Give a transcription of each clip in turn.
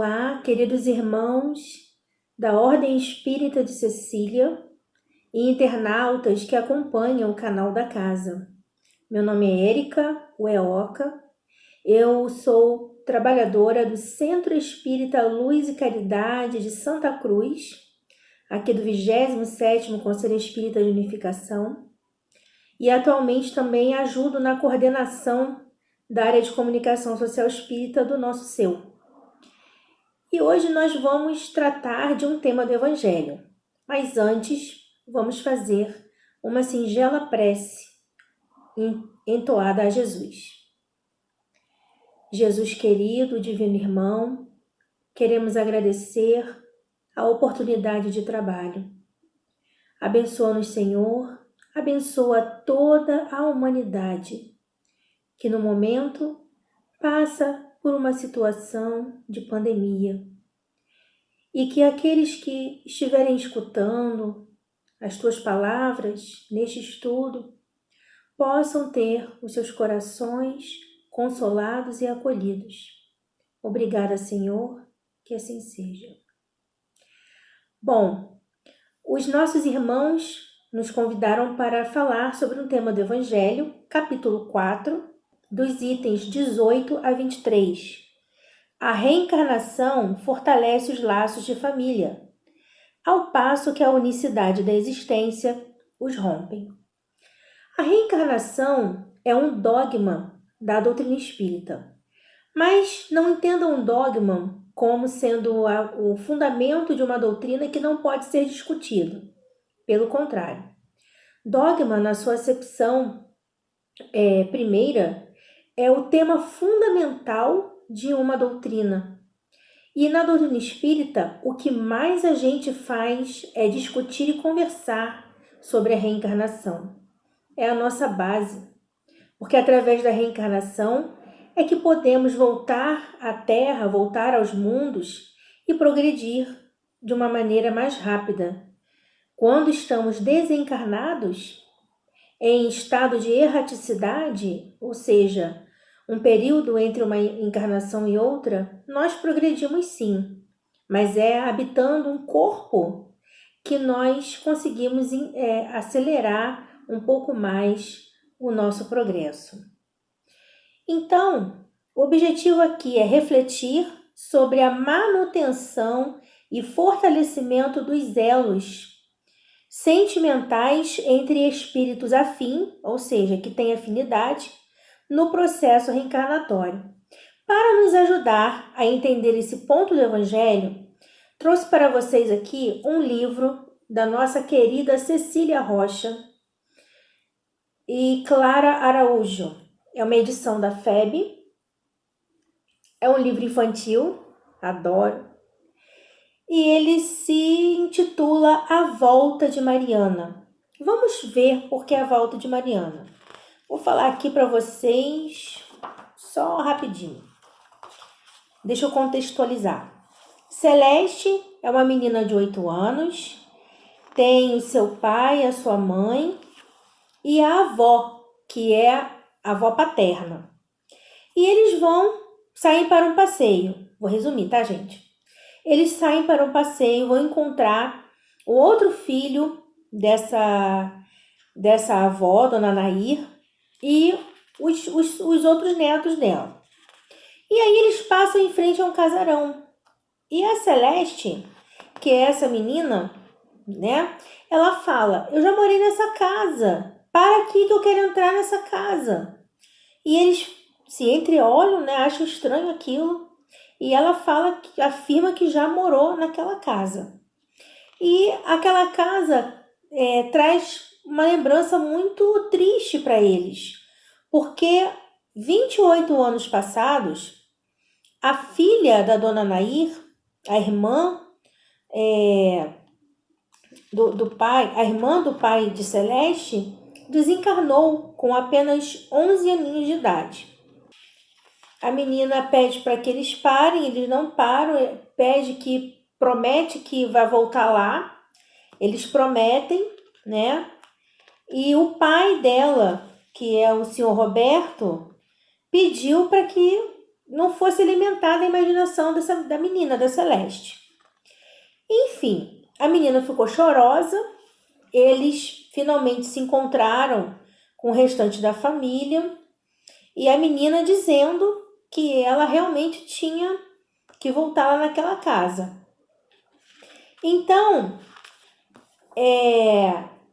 Olá, queridos irmãos da Ordem Espírita de Cecília e internautas que acompanham o canal da casa. Meu nome é Érica Ueoca, eu sou trabalhadora do Centro Espírita Luz e Caridade de Santa Cruz, aqui do 27º Conselho Espírita de Unificação, e atualmente também ajudo na coordenação da área de comunicação social espírita do nosso CEU. E hoje nós vamos tratar de um tema do Evangelho, mas antes vamos fazer uma singela prece entoada a Jesus. Jesus querido, divino irmão, queremos agradecer a oportunidade de trabalho. Abençoa-nos, Senhor, abençoa toda a humanidade que no momento passa por uma situação de pandemia e que aqueles que estiverem escutando as tuas palavras neste estudo possam ter os seus corações consolados e acolhidos. Obrigada, Senhor, que assim seja. Bom, os nossos irmãos nos convidaram para falar sobre um tema do Evangelho, capítulo 4, dos itens 18 a 23. A reencarnação fortalece os laços de família, ao passo que a unicidade da existência os rompe. A reencarnação é um dogma da doutrina espírita, mas não entendam um dogma como sendo o fundamento de uma doutrina que não pode ser discutido. Pelo contrário, dogma, na sua acepção primeira, é o tema fundamental de uma doutrina. E na doutrina espírita, o que mais a gente faz é discutir e conversar sobre a reencarnação. É a nossa base, porque através da reencarnação é que podemos voltar à Terra, voltar aos mundos e progredir de uma maneira mais rápida. Quando estamos desencarnados, em estado de erraticidade, ou seja, um período entre uma encarnação e outra, nós progredimos sim, mas é habitando um corpo que nós conseguimos acelerar um pouco mais o nosso progresso. Então, o objetivo aqui é refletir sobre a manutenção e fortalecimento dos elos sentimentais entre espíritos afim, ou seja, que têm afinidade, no processo reencarnatório. Para nos ajudar a entender esse ponto do Evangelho, trouxe para vocês aqui um livro da nossa querida Cecília Rocha e Clara Araújo. É uma edição da FEB, é um livro infantil, adoro. E ele se intitula A Volta de Mariana. Vamos ver por que a Volta de Mariana. Vou falar aqui para vocês só rapidinho. Deixa eu contextualizar. Celeste é uma menina de 8 anos, tem o seu pai, a sua mãe e a avó, que é a avó paterna. E eles saem para um passeio. Vou resumir, tá, gente? Eles saem para um passeio, vão encontrar o outro filho dessa avó, Dona Nair, e os outros netos dela. E aí eles passam em frente a um casarão. E a Celeste, que é essa menina, né? Ela fala, eu já morei nessa casa. Para aqui que eu quero entrar nessa casa. E eles se entreolham, né? Acham estranho aquilo. E ela afirma que já morou naquela casa. E aquela casa traz uma lembrança muito triste para eles. Porque 28 anos passados, a filha da Dona Nair, a irmã do pai, a irmã do pai de Celeste, desencarnou com apenas 11 aninhos de idade. A menina pede para que eles parem, eles não param, promete que vai voltar lá. Eles prometem, né? E o pai dela, que é o senhor Roberto, pediu para que não fosse alimentada a imaginação da menina, da Celeste. Enfim, a menina ficou chorosa, eles finalmente se encontraram com o restante da família e a menina dizendo que ela realmente tinha que voltar lá naquela casa. Então,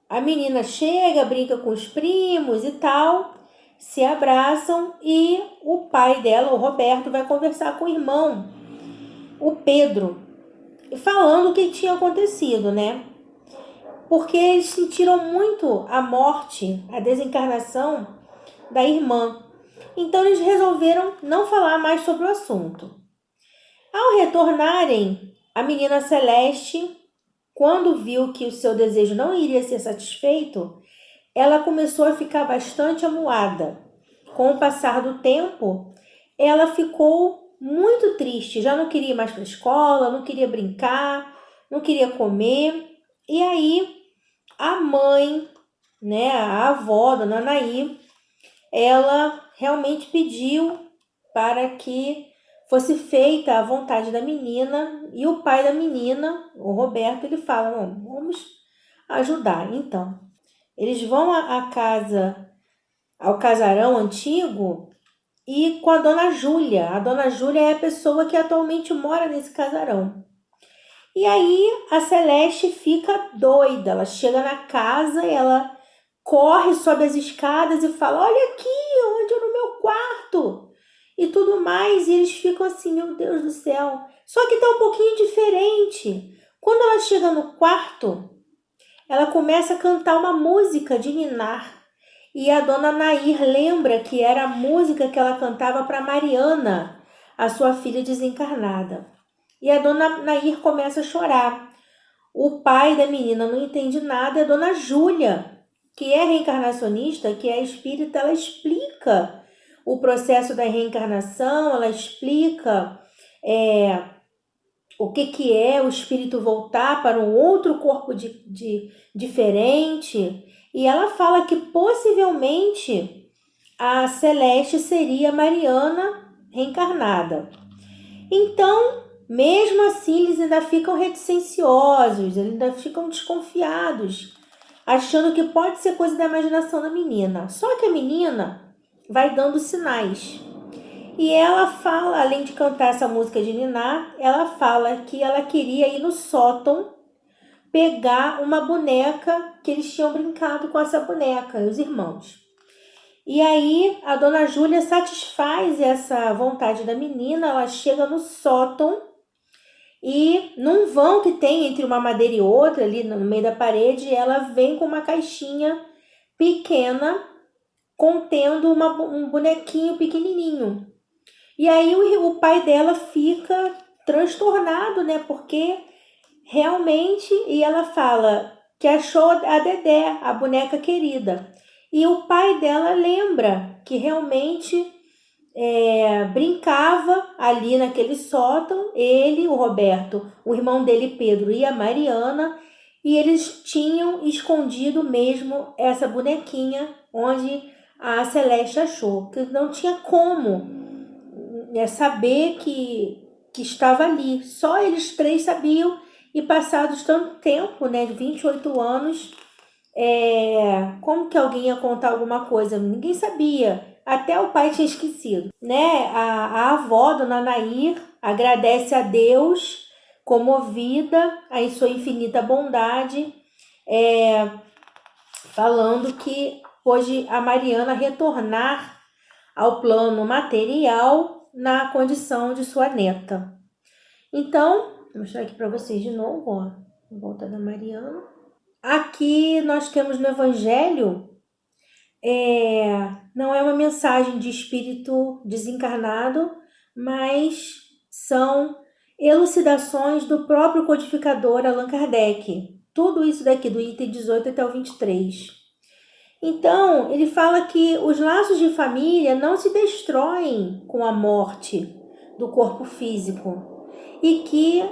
a menina chega, brinca com os primos e tal, se abraçam e o pai dela, o Roberto, vai conversar com o irmão, o Pedro, falando o que tinha acontecido, né? Porque eles sentiram muito a morte, a desencarnação da irmã. Então eles resolveram não falar mais sobre o assunto. Ao retornarem, a menina Celeste, quando viu que o seu desejo não iria ser satisfeito, ela começou a ficar bastante amuada. Com o passar do tempo, ela ficou muito triste, já não queria ir mais para a escola, não queria brincar, não queria comer. E aí, a mãe, né, a avó, Dona Anaí, ela realmente pediu para que fosse feita a vontade da menina, e o pai da menina, o Roberto, ele fala, não, vamos ajudar. Então, eles vão à casa, ao casarão antigo, e com a Dona Júlia. A Dona Júlia é a pessoa que atualmente mora nesse casarão. E aí a Celeste fica doida, ela chega na casa, ela corre, sobe as escadas e fala, olha aqui, onde eu no meu quarto, e tudo mais, e eles ficam assim, meu Deus do céu. Só que tá um pouquinho diferente. Quando ela chega no quarto, ela começa a cantar uma música de ninar, e a Dona Nair lembra que era a música que ela cantava para Mariana, a sua filha desencarnada. E a Dona Nair começa a chorar. O pai da menina não entende nada, e a Dona Júlia, que é reencarnacionista, que é espírita, ela explica o processo da reencarnação, ela explica o que é o espírito voltar para um outro corpo diferente, e ela fala que possivelmente a Celeste seria Mariana reencarnada. Então, mesmo assim, eles ainda ficam reticenciosos, eles ainda ficam desconfiados, achando que pode ser coisa da imaginação da menina. Só que a menina vai dando sinais. E ela fala, além de cantar essa música de ninar, ela fala que ela queria ir no sótão pegar uma boneca, que eles tinham brincado com essa boneca, os irmãos. E aí a Dona Júlia satisfaz essa vontade da menina, ela chega no sótão e num vão que tem entre uma madeira e outra, ali no meio da parede, ela vem com uma caixinha pequena contendo um bonequinho pequenininho. E aí o pai dela fica transtornado, né? Porque realmente, e ela fala que achou a Dedé, a boneca querida. E o pai dela lembra que realmente brincava ali naquele sótão, ele, o Roberto, o irmão dele, Pedro, e a Mariana, e eles tinham escondido mesmo essa bonequinha onde a Celeste achou, que não tinha como saber que estava ali. Só eles três sabiam, e passados tanto tempo, né, de 28 anos, como que alguém ia contar alguma coisa? Ninguém sabia. Até o pai tinha esquecido, né? A avó, Dona Nair, agradece a Deus, comovida em sua infinita bondade, falando que pôde a Mariana retornar ao plano material na condição de sua neta. Então, vou mostrar aqui para vocês de novo, ó, em volta da Mariana. Aqui nós temos no Evangelho, não é uma mensagem de espírito desencarnado, mas são elucidações do próprio codificador Allan Kardec. Tudo isso daqui, do item 18 até o 23. Então, ele fala que os laços de família não se destroem com a morte do corpo físico. E que,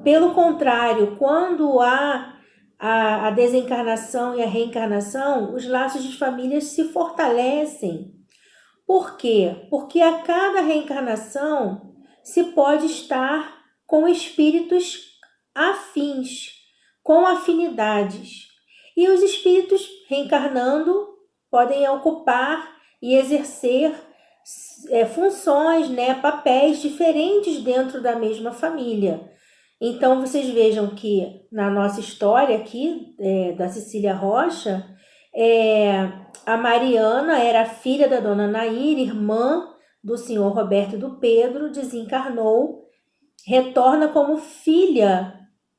pelo contrário, quando há a desencarnação e a reencarnação, os laços de família se fortalecem, Por quê? Porque a cada reencarnação se pode estar com espíritos afins, com afinidades. E os espíritos reencarnando podem ocupar e exercer funções, né, papéis diferentes dentro da mesma família. Então, vocês vejam que na nossa história aqui, da Cecília Rocha, a Mariana era filha da dona Nair, irmã do senhor Roberto e do Pedro, desencarnou, retorna como filha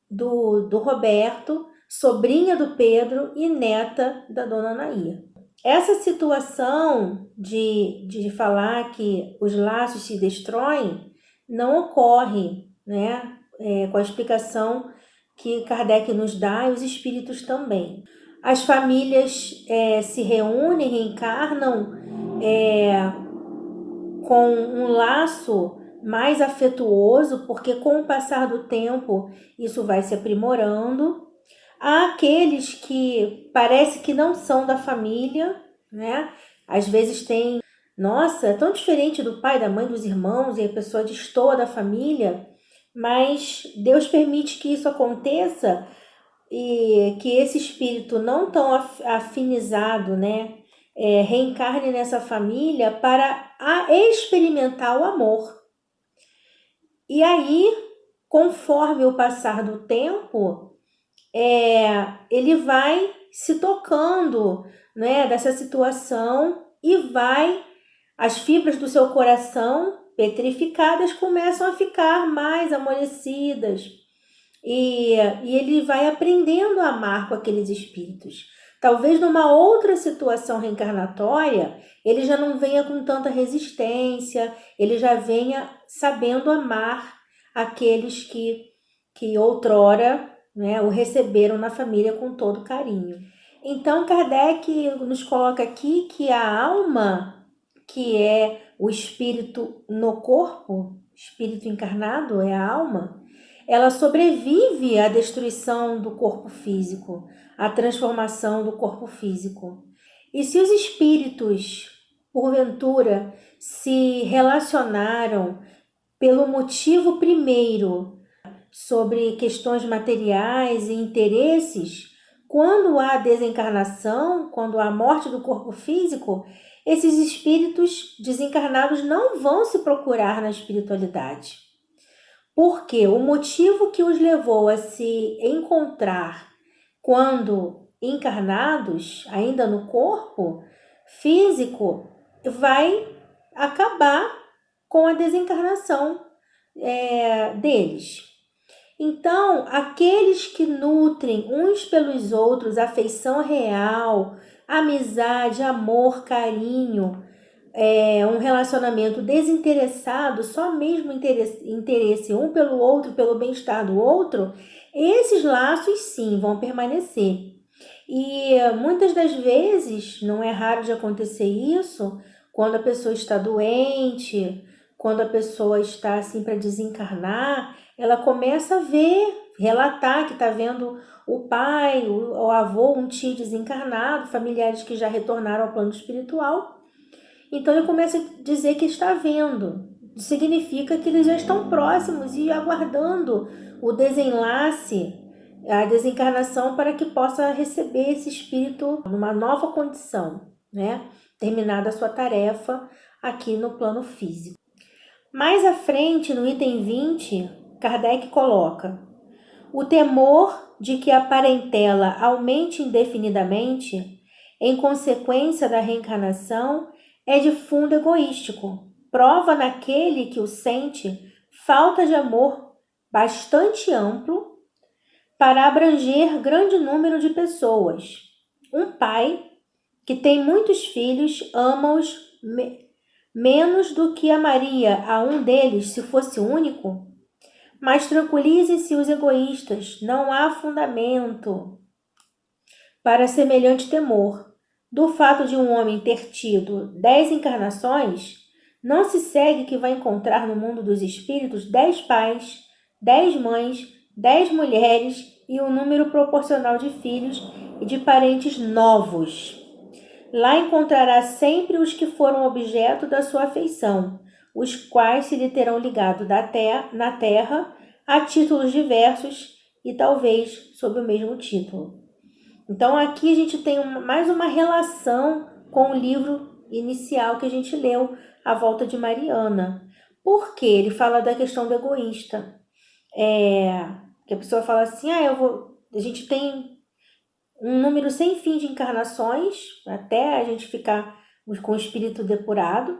do Roberto, sobrinha do Pedro e neta da dona Nair. Essa situação de falar que os laços se destroem não ocorre, né? Com a explicação que Kardec nos dá e os espíritos também. As famílias se reúnem, reencarnam com um laço mais afetuoso, porque com o passar do tempo isso vai se aprimorando. Há aqueles que parece que não são da família, né? Às vezes tem, nossa, é tão diferente do pai, da mãe, dos irmãos, e a pessoa destoa da família, mas Deus permite que isso aconteça e que esse espírito não tão afinizado, né, reencarne nessa família para experimentar o amor. E aí, conforme o passar do tempo, ele vai se tocando, né, dessa situação e as fibras do seu coração petrificadas começam a ficar mais amolecidas e ele vai aprendendo a amar com aqueles espíritos. Talvez numa outra situação reencarnatória, ele já não venha com tanta resistência, ele já venha sabendo amar aqueles que outrora, né, o receberam na família com todo carinho. Então, Kardec nos coloca aqui que a alma, que é o espírito no corpo, espírito encarnado é a alma, ela sobrevive à destruição do corpo físico, à transformação do corpo físico. E se os espíritos, porventura, se relacionaram pelo motivo primeiro sobre questões materiais e interesses, quando há desencarnação, quando há morte do corpo físico, esses espíritos desencarnados não vão se procurar na espiritualidade. Porque o motivo que os levou a se encontrar quando encarnados, ainda no corpo físico, vai acabar com a desencarnação deles. Então, aqueles que nutrem uns pelos outros afeição real, amizade, amor, carinho, um relacionamento desinteressado, só mesmo interesse um pelo outro, pelo bem-estar do outro, esses laços sim vão permanecer. E muitas das vezes, não é raro de acontecer isso, quando a pessoa está doente, quando a pessoa está assim para desencarnar, ela começa a relatar que está vendo o pai, o avô, um tio desencarnado, familiares que já retornaram ao plano espiritual. Então ele começa a dizer que está vendo. Significa que eles já estão próximos e aguardando o desenlace, a desencarnação, para que possa receber esse espírito numa nova condição, né? Terminada a sua tarefa aqui no plano físico. Mais à frente, no item 20, Kardec coloca: o temor de que a parentela aumente indefinidamente, em consequência da reencarnação, é de fundo egoístico. Prova naquele que o sente falta de amor bastante amplo para abranger grande número de pessoas. Um pai que tem muitos filhos ama-os menos do que amaria a um deles se fosse único. Mas tranquilizem-se os egoístas, não há fundamento para semelhante temor. Do fato de um homem ter tido 10 encarnações, não se segue que vai encontrar no mundo dos espíritos 10 pais, 10 mães, 10 mulheres e um número proporcional de filhos e de parentes novos. Lá encontrará sempre os que foram objeto da sua afeição, os quais se lhe terão ligado na terra a títulos diversos e talvez sob o mesmo título. Então aqui a gente tem mais uma relação com o livro inicial que a gente leu, A Volta de Mariana. Por quê? Ele fala da questão do egoísta. Que a pessoa fala assim, a gente tem um número sem fim de encarnações, até a gente ficar com o espírito depurado.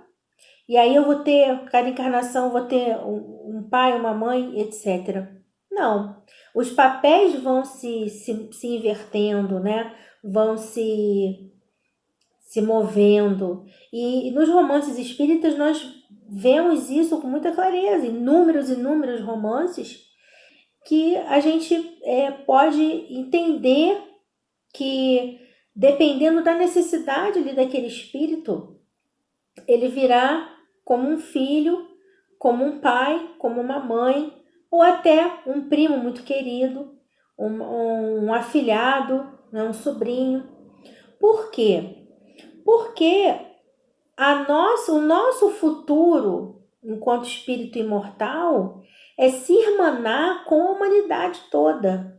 E aí cada encarnação eu vou ter um pai, uma mãe, etc. Não. Os papéis vão se invertendo, né? Vão se movendo. E nos romances espíritas nós vemos isso com muita clareza. Inúmeros romances que a gente pode entender que, dependendo da necessidade ali daquele espírito, ele virá como um filho, como um pai, como uma mãe, ou até um primo muito querido, um afilhado, né, um sobrinho. Por quê? Porque o nosso futuro, enquanto espírito imortal, é se irmanar com a humanidade toda.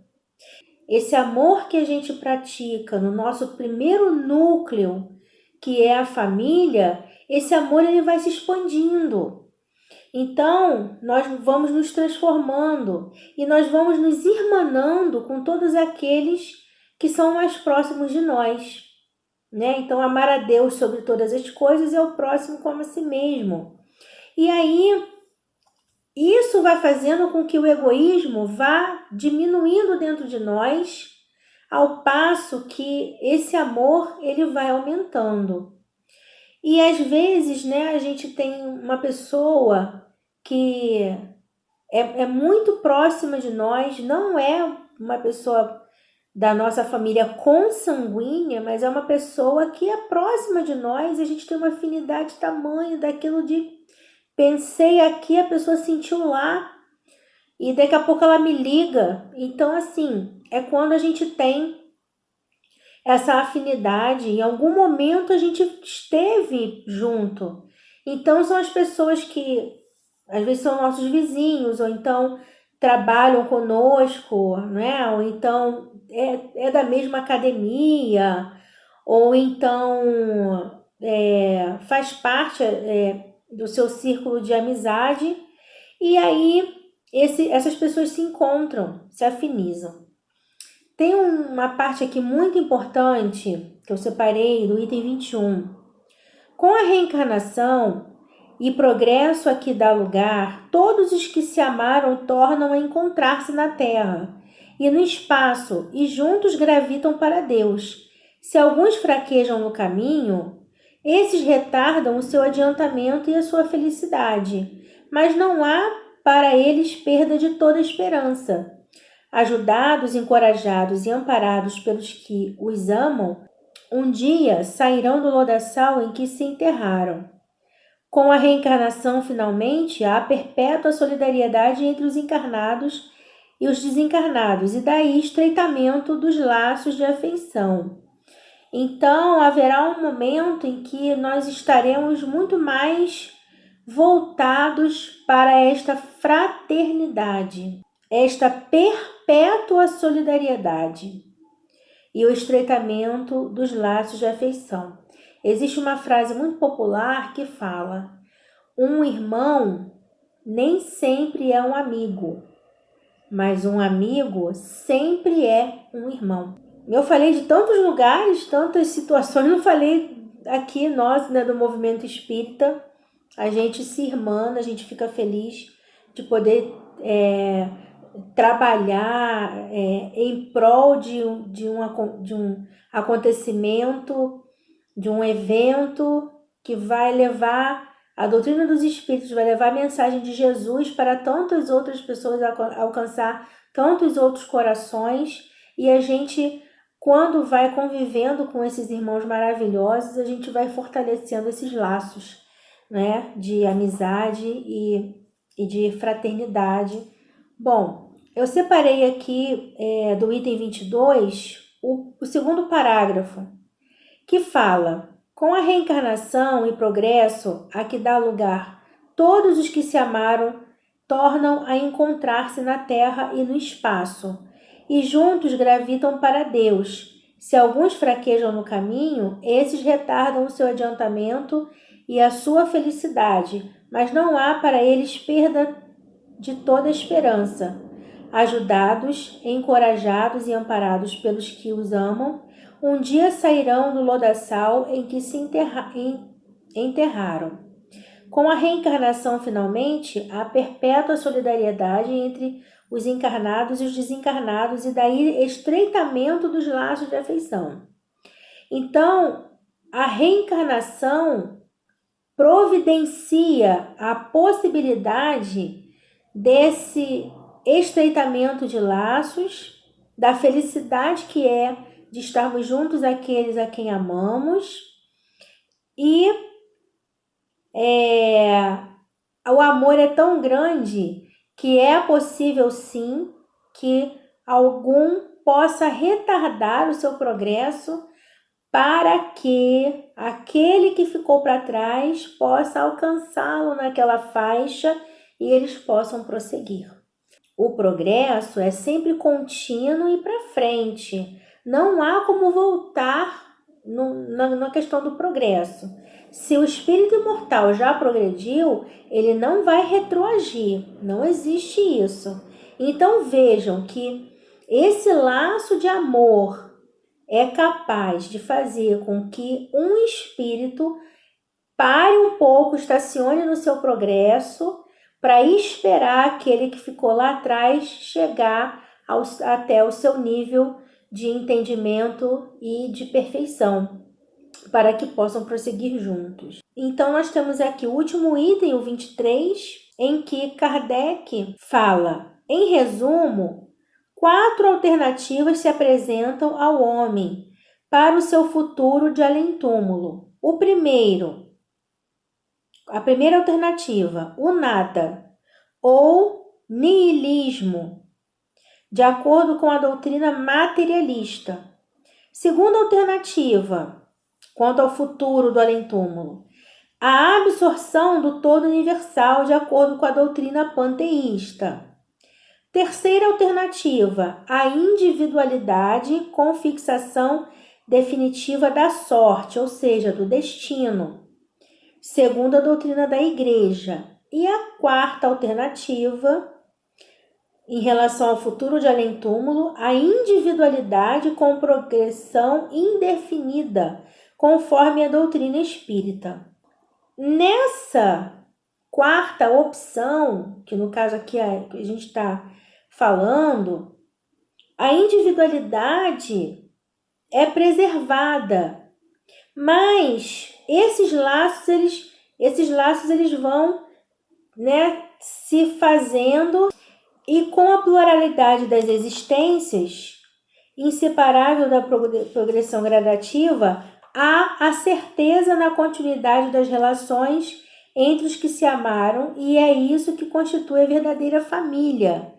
Esse amor que a gente pratica no nosso primeiro núcleo, que é a família, esse amor ele vai se expandindo. Então, nós vamos nos transformando e nós vamos nos irmanando com todos aqueles que são mais próximos de nós, né? Então, amar a Deus sobre todas as coisas e ao próximo como a si mesmo. E aí, isso vai fazendo com que o egoísmo vá diminuindo dentro de nós, ao passo que esse amor ele vai aumentando. E às vezes, né, a gente tem uma pessoa que é muito próxima de nós, não é uma pessoa da nossa família consanguínea, mas é uma pessoa que é próxima de nós, e a gente tem uma afinidade tamanho daquilo de pensei aqui, a pessoa sentiu lá, e daqui a pouco ela me liga. Então, assim, é quando a gente tem essa afinidade, em algum momento a gente esteve junto. Então, são as pessoas que às vezes são nossos vizinhos, ou então trabalham conosco, né? Ou então é da mesma academia, ou então faz parte do seu círculo de amizade, e aí essas pessoas se encontram, se afinizam. Tem uma parte aqui muito importante que eu separei do item 21. Com a reencarnação e progresso a que dá lugar, todos os que se amaram tornam a encontrar-se na terra e no espaço e juntos gravitam para Deus. Se alguns fraquejam no caminho, esses retardam o seu adiantamento e a sua felicidade, mas não há para eles perda de toda esperança. Ajudados, encorajados e amparados pelos que os amam, um dia sairão do lodaçal em que se enterraram. Com a reencarnação, finalmente, há perpétua solidariedade entre os encarnados e os desencarnados, e daí estreitamento dos laços de afeição. Então, haverá um momento em que nós estaremos muito mais voltados para esta fraternidade, esta perpétua solidariedade e o estreitamento dos laços de afeição. Existe uma frase muito popular que fala: um irmão nem sempre é um amigo, mas um amigo sempre é um irmão. Eu falei de tantos lugares, tantas situações, não falei aqui nós, né, do movimento espírita. A gente se irmana, a gente fica feliz de poder trabalhar em prol de um acontecimento, de um evento que vai levar a doutrina dos espíritos, vai levar a mensagem de Jesus para tantas outras pessoas, alcançar tantos outros corações. E a gente, quando vai convivendo com esses irmãos maravilhosos, a gente vai fortalecendo esses laços, né, de amizade e de fraternidade. Bom, eu separei aqui do item 22 o segundo parágrafo, que fala: com a reencarnação e progresso a que dá lugar, todos os que se amaram tornam a encontrar-se na terra e no espaço, e juntos gravitam para Deus. Se alguns fraquejam no caminho, esses retardam o seu adiantamento e a sua felicidade, mas não há para eles perda de toda esperança. Ajudados, encorajados e amparados pelos que os amam, um dia sairão do lodaçal em que se enterraram. Com a reencarnação, finalmente, há perpétua solidariedade entre os encarnados e os desencarnados, e daí estreitamento dos laços de afeição. Então, a reencarnação providencia a possibilidade desse estreitamento de laços, da felicidade que é de estarmos juntos àqueles a quem amamos, e o amor é tão grande que é possível sim que algum possa retardar o seu progresso para que aquele que ficou para trás possa alcançá-lo naquela faixa e eles possam prosseguir. O progresso é sempre contínuo e para frente. Não há como voltar na questão do progresso. Se o espírito imortal já progrediu, ele não vai retroagir. Não existe isso. Então vejam que esse laço de amor é capaz de fazer com que um espírito pare um pouco, estacione no seu progresso, para esperar aquele que ficou lá atrás chegar até o seu nível de entendimento e de perfeição, para que possam prosseguir juntos. Então, nós temos aqui o último item, o 23, em que Kardec fala: em resumo, 4 alternativas se apresentam ao homem para o seu futuro de além-túmulo. A primeira alternativa, o nada, ou niilismo, de acordo com a doutrina materialista. Segunda alternativa, quanto ao futuro do além-túmulo, a absorção do todo universal, de acordo com a doutrina panteísta. Terceira alternativa, a individualidade com fixação definitiva da sorte, ou seja, do destino, segundo a doutrina da Igreja. E a quarta alternativa, em relação ao futuro de além-túmulo, a individualidade com progressão indefinida, conforme a doutrina espírita. Nessa quarta opção, que no caso aqui a gente está falando, a individualidade é preservada, mas esses laços eles vão, se fazendo, e com a pluralidade das existências, inseparável da progressão gradativa, há a certeza na continuidade das relações entre os que se amaram, e é isso que constitui a verdadeira família.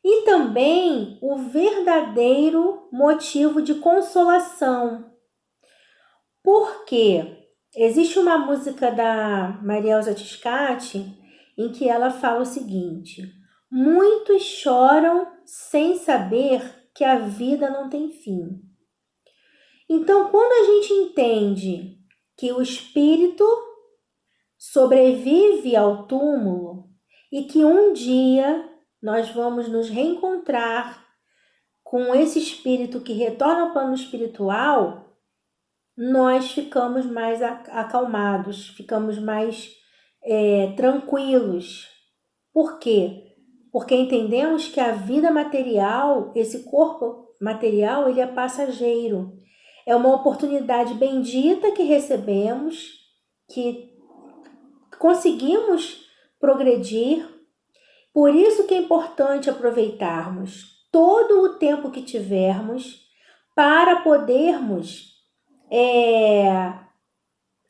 E também o verdadeiro motivo de consolação. Por quê? Existe uma música da Maria Elza Tiscati em que ela fala o seguinte: muitos choram sem saber que a vida não tem fim. Então, quando a gente entende que o espírito sobrevive ao túmulo e que um dia nós vamos nos reencontrar com esse espírito que retorna ao plano espiritual, nós ficamos mais acalmados, ficamos mais tranquilos. Por quê? Porque entendemos que a vida material, esse corpo material, ele é passageiro. É uma oportunidade bendita que recebemos, que conseguimos progredir. Por isso que é importante aproveitarmos todo o tempo que tivermos para podermos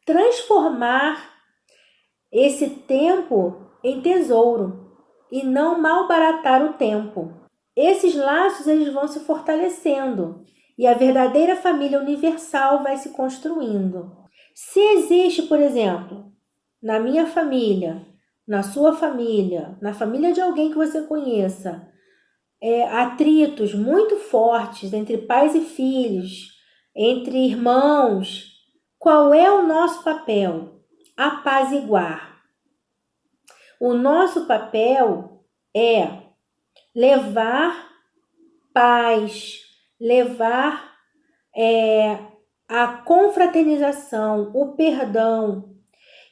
transformar esse tempo em tesouro e não malbaratar o tempo. Esses laços eles vão se fortalecendo e a verdadeira família universal vai se construindo. Se existe, por exemplo, na minha família, na sua família, na família de alguém que você conheça, atritos muito fortes entre pais e filhos, entre irmãos, qual é o nosso papel? Apaziguar. O nosso papel é levar paz, levar a confraternização, o perdão.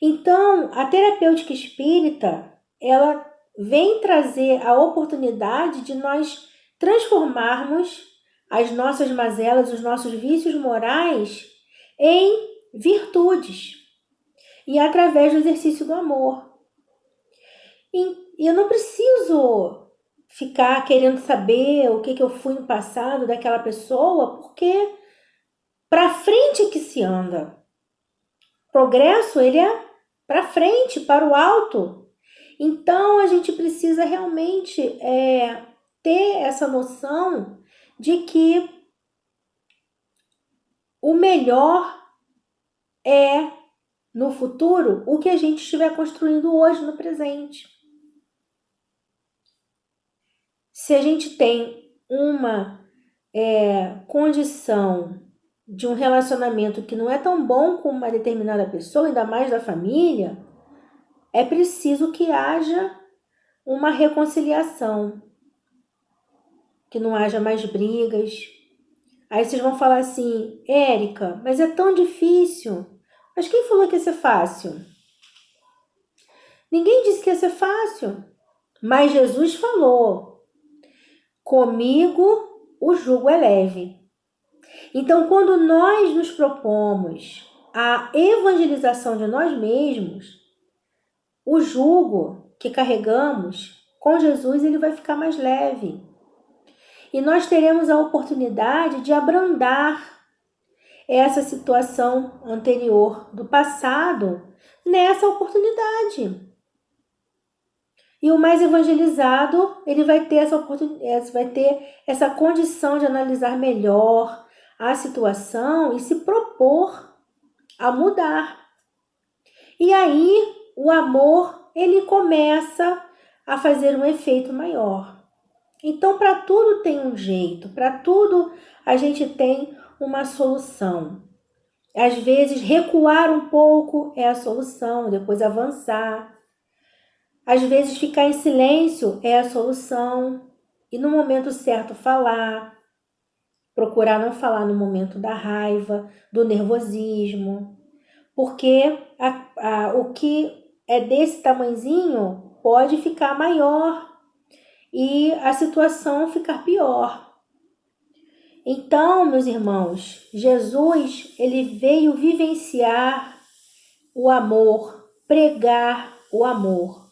Então, a terapêutica espírita, ela vem trazer a oportunidade de nós transformarmos as nossas mazelas, os nossos vícios morais em virtudes e através do exercício do amor. E eu não preciso ficar querendo saber o que eu fui no passado daquela pessoa, porque para frente é que se anda. Progresso, ele é para frente, para o alto. Então, a gente precisa realmente ter essa noção de que o melhor é, no futuro, o que a gente estiver construindo hoje, no presente. Se a gente tem uma condição de um relacionamento que não é tão bom com uma determinada pessoa, ainda mais da família, é preciso que haja uma reconciliação, que não haja mais brigas. Aí vocês vão falar assim, Érica, mas é tão difícil. Mas quem falou que ia ser fácil? Ninguém disse que ia ser fácil. Mas Jesus falou, comigo o jugo é leve. Então, quando nós nos propomos a evangelização de nós mesmos, o jugo que carregamos com Jesus, ele vai ficar mais leve. E nós teremos a oportunidade de abrandar essa situação anterior do passado nessa oportunidade. E o mais evangelizado, ele vai ter essa oportunidade, vai ter essa condição de analisar melhor a situação e se propor a mudar. E aí, o amor, ele começa a fazer um efeito maior. Então, para tudo tem um jeito, para tudo a gente tem uma solução. Às vezes, recuar um pouco é a solução, depois avançar. Às vezes, ficar em silêncio é a solução. E no momento certo, falar. Procurar não falar no momento da raiva, do nervosismo. Porque o que é desse tamanhozinho pode ficar maior e a situação ficar pior. Então, meus irmãos, Jesus, ele veio vivenciar o amor, pregar o amor.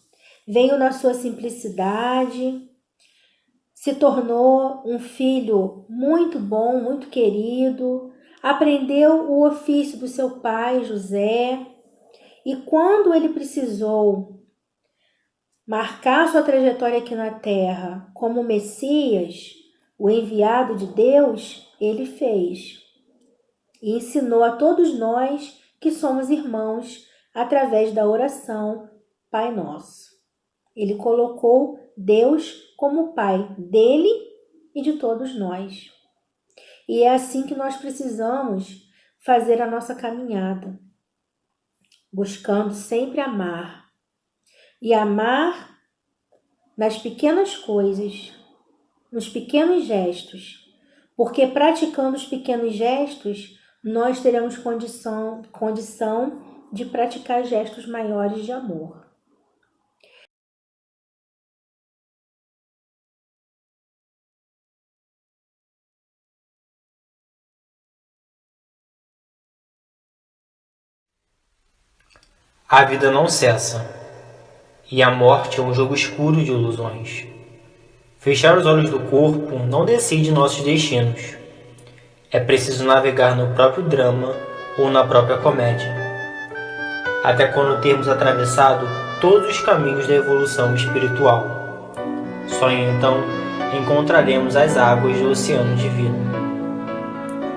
Veio na sua simplicidade, se tornou um filho muito bom, muito querido, aprendeu o ofício do seu pai, José, e quando ele precisou marcar sua trajetória aqui na Terra como Messias, o enviado de Deus, ele fez. E ensinou a todos nós que somos irmãos através da oração Pai Nosso. Ele colocou Deus como Pai dele e de todos nós. E é assim que nós precisamos fazer a nossa caminhada, buscando sempre amar. E amar nas pequenas coisas, nos pequenos gestos, porque praticando os pequenos gestos, nós teremos condição de praticar gestos maiores de amor. A vida não cessa, e a morte é um jogo escuro de ilusões. Fechar os olhos do corpo não decide nossos destinos. É preciso navegar no próprio drama ou na própria comédia, até quando termos atravessado todos os caminhos da evolução espiritual. Só então encontraremos as águas do oceano divino.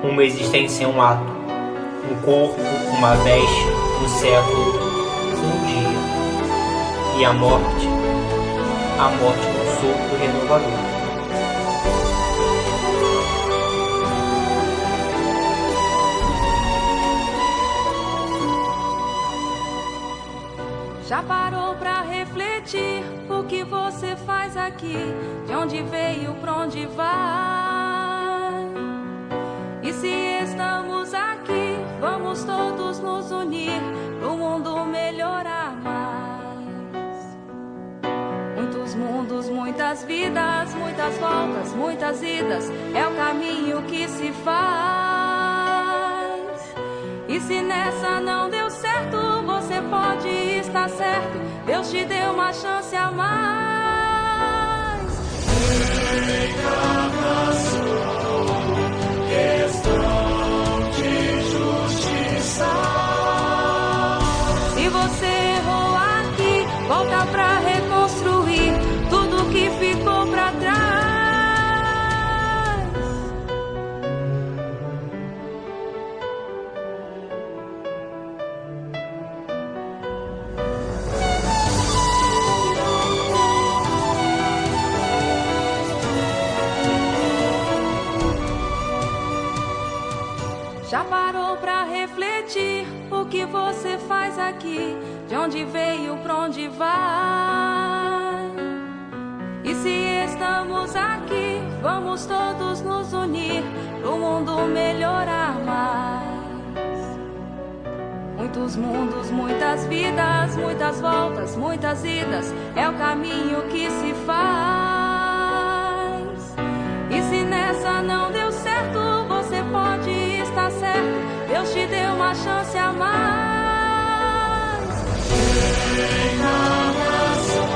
Uma existência é um ato, um corpo, uma veste, um século, um dia. E a morte é um sopro renovador. Já parou pra refletir o que você faz aqui? De onde veio, pra onde vai? E se estamos aqui, vamos todos nos unir pro mundo melhorar mais. Muitos mundos, muitas vidas, muitas voltas, muitas idas, é o caminho que se faz. E se nessa não deu certo, você pode estar certo, Deus te deu uma chance a mais. Encarnação, questão de justiça. Se você errou aqui, volta pra reconstruir tudo que ficou pra trás. Já parou pra refletir o que você faz aqui? De onde veio, pra onde vai? E se estamos aqui, vamos todos nos unir pro mundo melhorar mais. Muitos mundos, muitas vidas, muitas voltas, muitas idas, é o caminho que se faz. E se nessa não deu certo, você pode estar certo, Deus te deu uma chance a mais. Encarnação,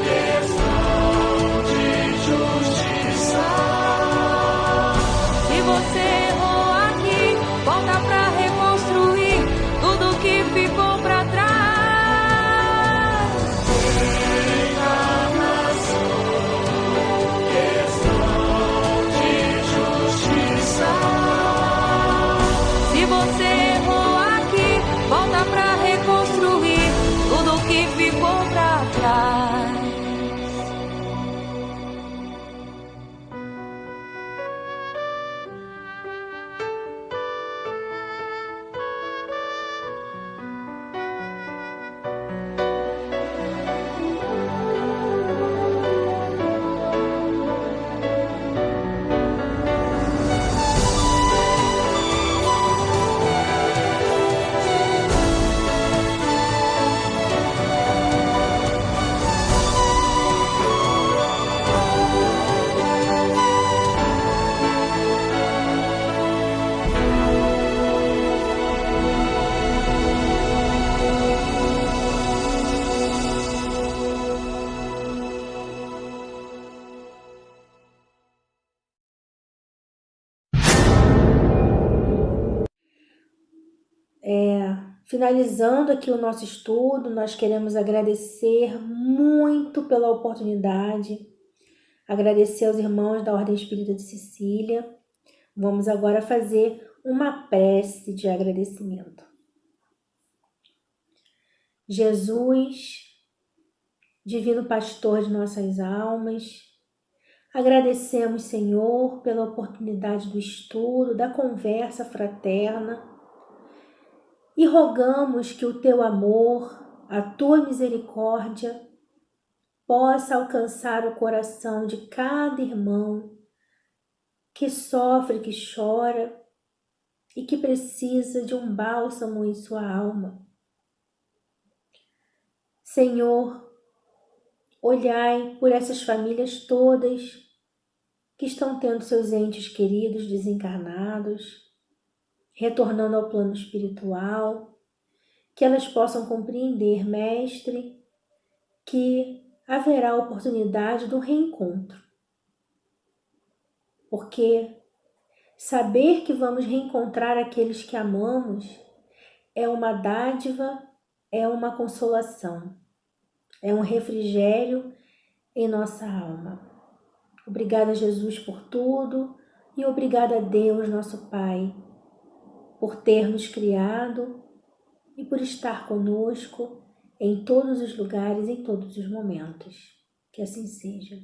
questão de justiça. Se você errou aqui, volta pra reconstruir tudo que ficou pra trás. Encarnação, questão de justiça. Se você errou aqui, volta pra reconstruir tudo que ficou pra trás. Finalizando aqui o nosso estudo, nós queremos agradecer muito pela oportunidade, agradecer aos irmãos da Ordem Espírita de Sicília. Vamos agora fazer uma prece de agradecimento. Jesus, Divino Pastor de nossas almas, agradecemos, Senhor, pela oportunidade do estudo, da conversa fraterna, e rogamos que o Teu amor, a Tua misericórdia, possa alcançar o coração de cada irmão que sofre, que chora e que precisa de um bálsamo em sua alma. Senhor, olhai por essas famílias todas que estão tendo seus entes queridos desencarnados, retornando ao plano espiritual, que elas possam compreender, Mestre, que haverá oportunidade do reencontro. Porque saber que vamos reencontrar aqueles que amamos é uma dádiva, é uma consolação, é um refrigério em nossa alma. Obrigada, Jesus, por tudo. E obrigada a Deus, nosso Pai, por ter nos criado e por estar conosco em todos os lugares, em todos os momentos. Que assim seja.